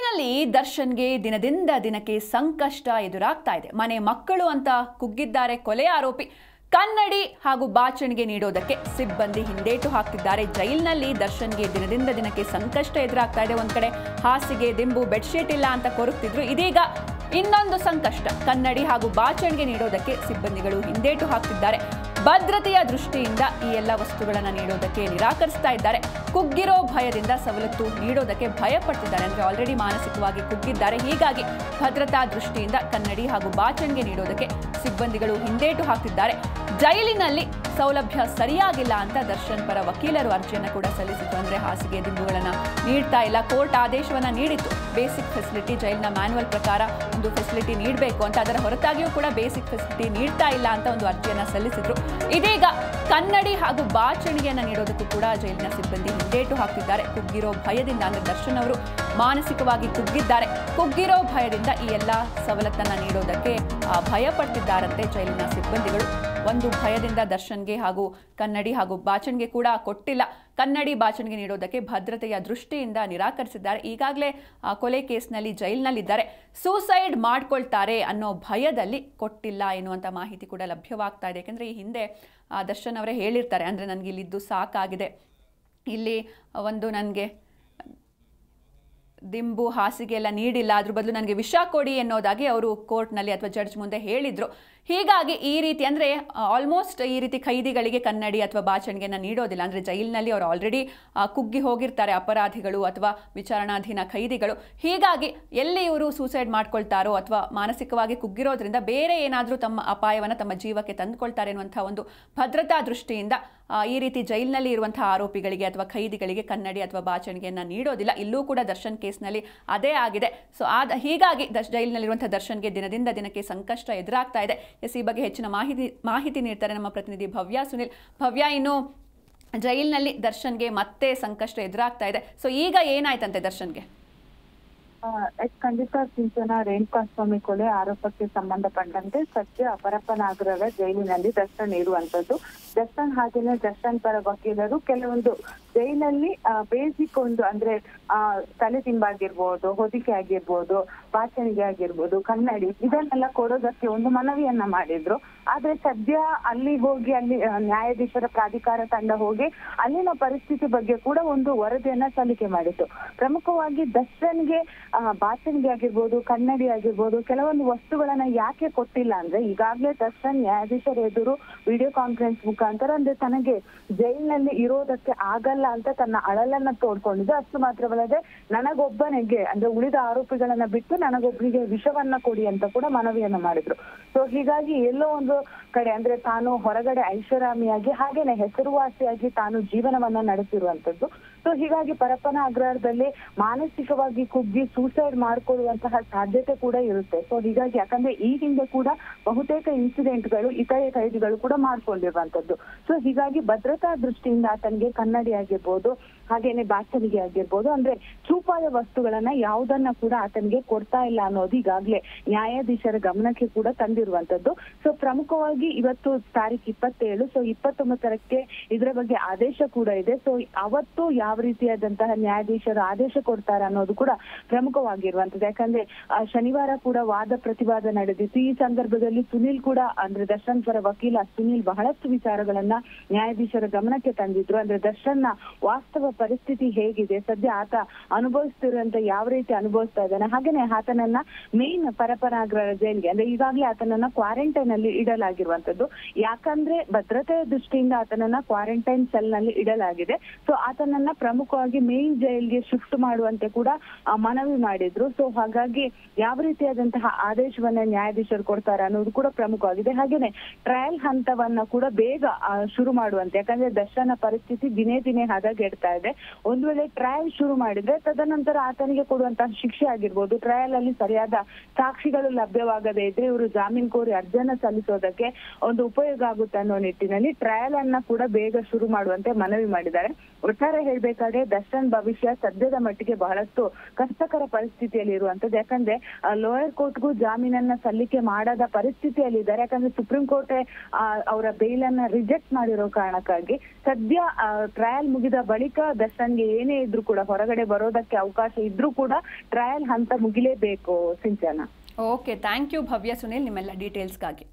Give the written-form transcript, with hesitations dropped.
ಜೈಲಿನಲ್ಲಿ ದರ್ಶನ್ಗೆ ದಿನದಿಂದ ದಿನಕ್ಕೆ ಸಂಕಷ್ಟ ಎದುರಾಗ್ತಾ ಇದೆ. ಮನೆ ಮಕ್ಕಳು ಅಂತ ಕುಗ್ಗಿದ್ದಾರೆ ಕೊಲೆ ಆರೋಪಿ. ಕನ್ನಡಿ ಹಾಗೂ ಬಾಚಣಿಗೆ ನೀಡೋದಕ್ಕೆ ಸಿಬ್ಬಂದಿ ಹಿಂದೇಟು ಹಾಕ್ತಿದ್ದಾರೆ. ಜೈಲಿನಲ್ಲಿ ದರ್ಶನ್ಗೆ ದಿನದಿಂದ ದಿನಕ್ಕೆ ಸಂಕಷ್ಟ ಎದುರಾಗ್ತಾ ಇದೆ. ಒಂದ್ ಕಡೆ ಹಾಸಿಗೆ ದಿಂಬು ಬೆಡ್ಶೀಟ್ ಇಲ್ಲ ಅಂತ ಕೊರಗ್ತಿದ್ರು. ಇದೀಗ ಇನ್ನೊಂದು ಸಂಕಷ್ಟ. ಕನ್ನಡಿ ಹಾಗೂ ಬಾಚಣಿಗೆ ನೀಡೋದಕ್ಕೆ ಸಿಬ್ಬಂದಿಗಳು ಹಿಂದೇಟು ಹಾಕ್ತಿದ್ದಾರೆ. ಭದ್ರತೆಯ ದೃಷ್ಟಿಯಿಂದ ಈ ಎಲ್ಲ ವಸ್ತುಗಳನ್ನು ನೀಡೋದಕ್ಕೆ ನಿರಾಕರಿಸ್ತಾ ಇದ್ದಾರೆ. ಕುಗ್ಗಿರೋ ಭಯದಿಂದ ಸವಲತ್ತು ನೀಡೋದಕ್ಕೆ ಭಯ ಪಡ್ತಿದ್ದಾರೆ. ಅಂದ್ರೆ ಆಲ್ರೆಡಿ ಮಾನಸಿಕವಾಗಿ ಕುಗ್ಗಿದ್ದಾರೆ. ಹೀಗಾಗಿ ಭದ್ರತಾ ದೃಷ್ಟಿಯಿಂದ ಕನ್ನಡಿ ಹಾಗೂ ಬಾಚಣಿಗೆ ನೀಡೋದಕ್ಕೆ ಸಿಬ್ಬಂದಿಗಳು ಹಿಂದೇಟು ಹಾಕ್ತಿದ್ದಾರೆ. ಜೈಲಿನಲ್ಲಿ ಸೌಲಭ್ಯ ಸರಿಯಾಗಿಲ್ಲ ಅಂತ ದರ್ಶನ್ ಪರ ವಕೀಲರು ಅರ್ಜಿಯನ್ನು ಕೂಡ ಸಲ್ಲಿಸಿದ್ರು. ಅಂದ್ರೆ ಹಾಸಿಗೆ ದಿಂಬುಗಳನ್ನ ನೀಡ್ತಾ ಇಲ್ಲ. ಕೋರ್ಟ್ ಆದೇಶವನ್ನ ನೀಡಿತ್ತು. ಬೇಸಿಕ್ ಫೆಸಿಲಿಟಿ ಜೈಲಿನ ಮ್ಯಾನ್ಯುವಲ್ ಪ್ರಕಾರ ಒಂದು ಫೆಸಿಲಿಟಿ ನೀಡಬೇಕು ಅಂತ. ಅದರ ಹೊರತಾಗಿಯೂ ಕೂಡ ಬೇಸಿಕ್ ಫೆಸಿಲಿಟಿ ನೀಡ್ತಾ ಇಲ್ಲ ಅಂತ ಒಂದು ಅರ್ಜಿಯನ್ನ ಸಲ್ಲಿಸಿದ್ರು. ಇದೀಗ ಕನ್ನಡಿ ಹಾಗೂ ಬಾಚಣಿಗೆಯನ್ನ ನೀಡೋದಕ್ಕೂ ಕೂಡ ಜೈಲಿನ ಸಿಬ್ಬಂದಿ ಹಿಂದೇಟು ಹಾಕ್ತಿದ್ದಾರೆ. ಕುಗ್ಗಿರೋ ಭಯದಿಂದ, ಅಂದ್ರೆ ದರ್ಶನ್ ಅವರು ಮಾನಸಿಕವಾಗಿ ಕುಗ್ಗಿದ್ದಾರೆ. ಕುಗ್ಗಿರೋ ಭಯದಿಂದ ಈ ಎಲ್ಲ ಸವಲತ್ತನ್ನ ನೀಡೋದಕ್ಕೆ ಭಯ ಪಡ್ತಿದ್ದಾರಂತೆ ಜೈಲಿನ ಸಿಬ್ಬಂದಿಗಳು. ಒಂದು ಭಯದಿಂದ ದರ್ಶನ್ಗೆ ಹಾಗೂ ಕನ್ನಡಿ ಹಾಗೂ ಬಾಚಣಿಗೆ ಕೂಡ ಕೊಟ್ಟಿಲ್ಲ. ಕನ್ನಡಿ ಬಾಚಣಿಗೆ ನೀಡೋದಕ್ಕೆ ಭದ್ರತೆಯ ದೃಷ್ಟಿಯಿಂದ ನಿರಾಕರಿಸಿದ್ದಾರೆ. ಈಗಾಗಲೇ ಕೊಲೆ ಕೇಸ್ನಲ್ಲಿ ಜೈಲಿನಲ್ಲಿದ್ದಾರೆ. ಸೂಸೈಡ್ ಮಾಡ್ಕೊಳ್ತಾರೆ ಅನ್ನೋ ಭಯದಲ್ಲಿ ಕೊಟ್ಟಿಲ್ಲ ಎನ್ನುವಂಥ ಮಾಹಿತಿ ಕೂಡ ಲಭ್ಯವಾಗ್ತಾ ಇದೆ. ಯಾಕೆಂದರೆ ಈ ಹಿಂದೆ ದರ್ಶನ್ ಅವರೇ ಹೇಳಿರ್ತಾರೆ, ಅಂದರೆ ನನಗೆ ಇಲ್ಲಿದ್ದು ಸಾಕಾಗಿದೆ, ಇಲ್ಲಿ ಒಂದು ನನಗೆ ದಿಂಬು ಹಾಸಿಗೆ ಎಲ್ಲ ನೀಡಿಲ್ಲ, ಅದ್ರ ಬದಲು ನನಗೆ ವಿಷ ಕೊಡಿ ಎನ್ನೋದಾಗಿ ಅವರು ಕೋರ್ಟ್ನಲ್ಲಿ ಅಥವಾ ಜಡ್ಜ್ ಮುಂದೆ ಹೇಳಿದ್ರು. ಹೀಗಾಗಿ ಈ ರೀತಿ, ಅಂದರೆ ಆಲ್ಮೋಸ್ಟ್ ಈ ರೀತಿ ಖೈದಿಗಳಿಗೆ ಕನ್ನಡಿ ಅಥವಾ ಬಾಚಣಿಗೆಯನ್ನು ನೀಡೋದಿಲ್ಲ. ಅಂದರೆ ಜೈಲಿನಲ್ಲಿ ಅವರು ಆಲ್ರೆಡಿ ಕುಗ್ಗಿ ಹೋಗಿರ್ತಾರೆ ಅಪರಾಧಿಗಳು ಅಥವಾ ವಿಚಾರಣಾಧೀನ ಖೈದಿಗಳು. ಹೀಗಾಗಿ ಎಲ್ಲಿ ಇವರು ಸೂಸೈಡ್ ಮಾಡ್ಕೊಳ್ತಾರೋ ಅಥವಾ ಮಾನಸಿಕವಾಗಿ ಕುಗ್ಗಿರೋದ್ರಿಂದ ಬೇರೆ ಏನಾದರೂ ತಮ್ಮ ಅಪಾಯವನ್ನು ತಮ್ಮ ಜೀವಕ್ಕೆ ತಂದುಕೊಳ್ತಾರೆ ಅನ್ನುವಂಥ ಒಂದು ಭದ್ರತಾ ದೃಷ್ಟಿಯಿಂದ ಈ ರೀತಿ ಜೈಲಿನಲ್ಲಿ ಇರುವಂತಹ ಆರೋಪಿಗಳಿಗೆ ಅಥವಾ ಖೈದಿಗಳಿಗೆ ಕನ್ನಡಿ ಅಥವಾ ಬಾಚಣಿಗೆಯನ್ನು ನೀಡೋದಿಲ್ಲ. ಇಲ್ಲೂ ಕೂಡ ದರ್ಶನ್ ಕೇಸ್ನಲ್ಲಿ ಅದೇ ಆಗಿದೆ. ಸೊ ಹೀಗಾಗಿ ಜೈಲಿನಲ್ಲಿರುವಂತಹ ದರ್ಶನ್ಗೆ ದಿನದಿಂದ ದಿನಕ್ಕೆ ಸಂಕಷ್ಟ ಎದುರಾಗ್ತಾ ಇದೆ. ಈ ಬಗ್ಗೆ ಹೆಚ್ಚಿನ ಮಾಹಿತಿ ನೀಡ್ತಾರೆ ನಮ್ಮ ಪ್ರತಿನಿಧಿ ಭವ್ಯ ಸುನಿಲ್. ಭವ್ಯ, ಇನ್ನು ಜೈಲಿನಲ್ಲಿ ದರ್ಶನ್ಗೆ ಮತ್ತೆ ಸಂಕಷ್ಟ ಎದುರಾಗ್ತಾ ಇದೆ. ಸೊ ಈಗ ಏನಾಯ್ತಂತೆ ದರ್ಶನ್ಗೆ? ಖಂಡಿತ ಸಿಂಚನ, ರೇಣುಕಾಸ್ವಾಮಿ ಕೊಲೆ ಆರೋಪಕ್ಕೆ ಸಂಬಂಧಪಟ್ಟಂತೆ ಸದ್ಯ ಪರಪ್ಪನಾಗರದ ಜೈಲಿನಲ್ಲಿ ದರ್ಶನ್ ಇರುವಂತದ್ದು. ದರ್ಶನ್ ಹಾಗೇನೆ ದರ್ಶನ್ ಪರ ವಕೀಲರು ಕೆಲವೊಂದು ಜೈಲಲ್ಲಿ ಬೇಸಿಕ್ ಒಂದು, ಅಂದ್ರೆ ತಲೆ ತಿಂಬಾಗಿರ್ಬೋದು, ಹೊದಿಕೆ ಆಗಿರ್ಬೋದು, ಬಾಚಣಿಗೆ ಆಗಿರ್ಬೋದು, ಕನ್ನಡಿ, ಇದನ್ನೆಲ್ಲ ಕೊಡೋದಕ್ಕೆ ಒಂದು ಮನವಿಯನ್ನ ಮಾಡಿದ್ರು. ಆದ್ರೆ ಸದ್ಯ ಅಲ್ಲಿ ಹೋಗಿ, ಅಲ್ಲಿ ನ್ಯಾಯಾಧೀಶರ ಪ್ರಾಧಿಕಾರ ತಂಡ ಹೋಗಿ ಅಲ್ಲಿನ ಪರಿಸ್ಥಿತಿ ಬಗ್ಗೆ ಕೂಡ ಒಂದು ವರದಿಯನ್ನ ಸಲ್ಲಿಕೆ ಮಾಡಿತ್ತು. ಪ್ರಮುಖವಾಗಿ ದರ್ಶನ್ಗೆ ಬಾಚಣಿಗೆ ಆಗಿರ್ಬೋದು, ಕನ್ನಡಿ ಆಗಿರ್ಬೋದು, ಕೆಲವೊಂದು ವಸ್ತುಗಳನ್ನ ಯಾಕೆ ಕೊಟ್ಟಿಲ್ಲ ಅಂದ್ರೆ, ಈಗಾಗಲೇ ದರ್ಶನ್ ನ್ಯಾಯಾಧೀಶರ ಎದುರು ವಿಡಿಯೋ ಕಾನ್ಫರೆನ್ಸ್ ಮುಖಾಂತರ, ಅಂದ್ರೆ ತನಗೆ ಜೈಲಿನಲ್ಲಿ ಇರೋದಕ್ಕೆ ಆಗಲ್ಲ ಅಂತ ತನ್ನ ಅಳಲನ್ನ ತೋಡ್ಕೊಂಡಿದ್ದು. ಅಷ್ಟು ಮಾತ್ರವಲ್ಲದೆ ನನಗೊಬ್ಬನಿಗೆ, ಅಂದ್ರೆ ಉಳಿದ ಆರೋಪಿಗಳನ್ನ ಬಿಟ್ಟು ನನಗೊಬ್ಬನಿಗೆ ವಿಷವನ್ನ ಕೊಡಿ ಅಂತ ಕೂಡ ಮನವಿಯನ್ನ ಮಾಡಿದ್ರು. ಸೊ ಹೀಗಾಗಿ ಎಲ್ಲೋ ಒಂದು ಕಡೆ, ಅಂದ್ರೆ ತಾನು ಹೊರಗಡೆ ಐಷಾರಾಮಿಯಾಗಿ ಹಾಗೇನೆ ಹೆಸರುವಾಸಿಯಾಗಿ ತಾನು ಜೀವನವನ್ನ ನಡೆಸಿರುವಂತದ್ದು. ಸೊ ಹೀಗಾಗಿ ಪರಪ್ಪನ ಅಗ್ರಹಾರದಲ್ಲಿ ಮಾನಸಿಕವಾಗಿ ಕುಗ್ಗಿ ಸೂಸೈಡ್ ಮಾಡ್ಕೊಳ್ಳುವಂತಹ ಸಾಧ್ಯತೆ ಕೂಡ ಇರುತ್ತೆ. ಸೊ ಹೀಗಾಗಿ, ಯಾಕಂದ್ರೆ ಈ ಹಿಂದೆ ಕೂಡ ಬಹುತೇಕ ಇನ್ಸಿಡೆಂಟ್ಗಳು ಇತರೆ ಖೈದಿಗಳು ಕೂಡ ಮಾಡ್ಕೊಂಡಿರುವಂತದ್ದು. ಸೊ ಹೀಗಾಗಿ ಭದ್ರತಾ ದೃಷ್ಟಿಯಿಂದ ಆತನಿಗೆ ಕನ್ನಡಿ ಆಗಿರ್ಬೋದು, ಹಾಗೇನೆ ಬಾಚಣಿಗೆ ಆಗಿರ್ಬೋದು, ಅಂದ್ರೆ ಚೂಪಾದ ವಸ್ತುಗಳನ್ನ ಯಾವುದನ್ನ ಕೂಡ ಆತನಿಗೆ ಕೊಡ್ತಾ ಇಲ್ಲ ಅನ್ನೋದು ಈಗಾಗ್ಲೇ ನ್ಯಾಯಾಧೀಶರ ಗಮನಕ್ಕೆ ಕೂಡ ತಂದಿರುವಂತದ್ದು. ಸೊ ಪ್ರಮುಖವಾಗಿ ಇವತ್ತು ತಾರೀಖು 27, ಸೊ 29ಕ್ಕೆ ಇದರ ಬಗ್ಗೆ ಆದೇಶ ಕೂಡ ಇದೆ. ಸೊ ಅವತ್ತು ಯಾವ ರೀತಿಯಾದಂತಹ ನ್ಯಾಯಾಧೀಶರು ಆದೇಶ ಕೊಡ್ತಾರೆ ಅನ್ನೋದು ಕೂಡ ಪ್ರಮುಖವಾಗಿರುವಂತದ್ದು. ಯಾಕಂದ್ರೆ ಶನಿವಾರ ಕೂಡ ವಾದ ಪ್ರತಿವಾದ ನಡೆದಿತ್ತು. ಈ ಸಂದರ್ಭದಲ್ಲಿ ಸುನಿಲ್ ಕೂಡ, ಅಂದ್ರೆ ದರ್ಶನ್ ಪರ ವಕೀಲ ಸುನಿಲ್ ಬಹಳಷ್ಟು ವಿಚಾರಗಳನ್ನ ನ್ಯಾಯಾಧೀಶರ ಗಮನಕ್ಕೆ ತಂದಿದ್ರು. ಅಂದ್ರೆ ದರ್ಶನ್ನ ವಾಸ್ತವ ಪರಿಸ್ಥಿತಿ ಹೇಗಿದೆ, ಸದ್ಯ ಆತ ಅನುಭವಿಸ್ತಿರುವಂತ ಯಾವ ರೀತಿ ಅನುಭವಿಸ್ತಾ ಇದ್ದಾನೆ, ಹಾಗೇನೆ ಆತನನ್ನ ಮೇನ್ ಪರಪ್ಪನಾಗರ ಜೈಲ್ಗೆ, ಅಂದ್ರೆ ಈಗಾಗಲೇ ಆತನನ್ನ ಕ್ವಾರಂಟೈನ್ ಅಲ್ಲಿ ಇಡಲಾಗಿರುವಂತದ್ದು. ಯಾಕಂದ್ರೆ ಭದ್ರತೆಯ ದೃಷ್ಟಿಯಿಂದ ಆತನನ್ನ ಕ್ವಾರಂಟೈನ್ ಸೆಲ್ ನಲ್ಲಿ ಇಡಲಾಗಿದೆ. ಸೊ ಆತನನ್ನ ಪ್ರಮುಖವಾಗಿ ಮೇನ್ ಜೈಲ್ಗೆ ಶಿಫ್ಟ್ ಮಾಡುವಂತೆ ಕೂಡ ಮನವಿ ಮಾಡಿದ್ರು. ಸೊ ಹಾಗಾಗಿ ಯಾವ ರೀತಿಯಾದಂತಹ ಆದೇಶವನ್ನ ನ್ಯಾಯಾಧೀಶರು ಕೊಡ್ತಾರೆ ಅನ್ನೋದು ಕೂಡ ಪ್ರಮುಖವಾಗಿದೆ. ಹಾಗೇನೆ ಟ್ರಯಲ್ ಹಂತವನ್ನ ಕೂಡ ಬೇಗ ಶುರು ಮಾಡುವಂತೆ, ಯಾಕಂದ್ರೆ ದರ್ಶನ ಪರಿಸ್ಥಿತಿ ದಿನೇ ದಿನೇ ಹದಗೆಡ್ತಾ ಇದೆ. ಒಂದ್ ವೇಳೆ ಟ್ರಯಲ್ ಶುರು ಮಾಡಿದ್ರೆ ತದನಂತರ ಆತನಿಗೆ ಕೊಡುವಂತಹ ಶಿಕ್ಷೆ ಆಗಿರ್ಬೋದು, ಟ್ರಯಲ್ ಅಲ್ಲಿ ಸರಿಯಾದ ಸಾಕ್ಷಿಗಳು ಲಭ್ಯವಾಗದೇ ಇದ್ರೆ ಇವರು ಜಾಮೀನು ಕೋರಿ ಅರ್ಜಿಯನ್ನ ಸಲ್ಲಿಸೋದಕ್ಕೆ ಒಂದು ಉಪಯೋಗ ಆಗುತ್ತೆ ಅನ್ನೋ ನಿಟ್ಟಿನಲ್ಲಿ ಟ್ರಯಲ್ ಅನ್ನ ಕೂಡ ಬೇಗ ಶುರು ಮಾಡುವಂತೆ ಮನವಿ ಮಾಡಿದ್ದಾರೆ. ಒಟ್ಟಾರೆ ಹೇಳ್ಬೇಕಾದ್ರೆ ದರ್ಶನ್ ಭವಿಷ್ಯ ಸದ್ಯದ ಮಟ್ಟಿಗೆ ಬಹಳಷ್ಟು ಕಷ್ಟಕರ ಪರಿಸ್ಥಿತಿಯಲ್ಲಿ ಇರುವಂತದ್ದು. ಯಾಕಂದ್ರೆ ಲೋಯರ್ ಕೋರ್ಟ್ಗೂ ಜಾಮೀನನ್ನ ಸಲ್ಲಿಕೆ ಮಾಡದ ಪರಿಸ್ಥಿತಿಯಲ್ಲಿ ಇದ್ದಾರೆ. ಯಾಕಂದ್ರೆ ಸುಪ್ರೀಂ ಕೋರ್ಟ್ ಅವರ ಬೇಲ್ ಅನ್ನ ರಿಜೆಕ್ಟ್ ಮಾಡಿರೋ ಕಾರಣಕ್ಕಾಗಿ ಸದ್ಯ ಟ್ರಯಲ್ ಮುಗಿದ ಬಳಿಕ ದರ್ಶನ್ಗೆ ಏನೇ ಇದ್ರೂ ಕೂಡ ಹೊರಗಡೆ ಬರೋದಕ್ಕೆ ಅವಕಾಶ ಇದ್ರೂ ಕೂಡ ಟ್ರಯಲ್ ಹಂತ ಮುಗಿಲೇಬೇಕು ಸಿಂಚನ. ಓಕೆ, ಥ್ಯಾಂಕ್ ಯು ಭವ್ಯ ಸುನಿಲ್ ನಿಮ್ಮೆಲ್ಲ ಡೀಟೇಲ್ಸ್ಗಾಗಿ.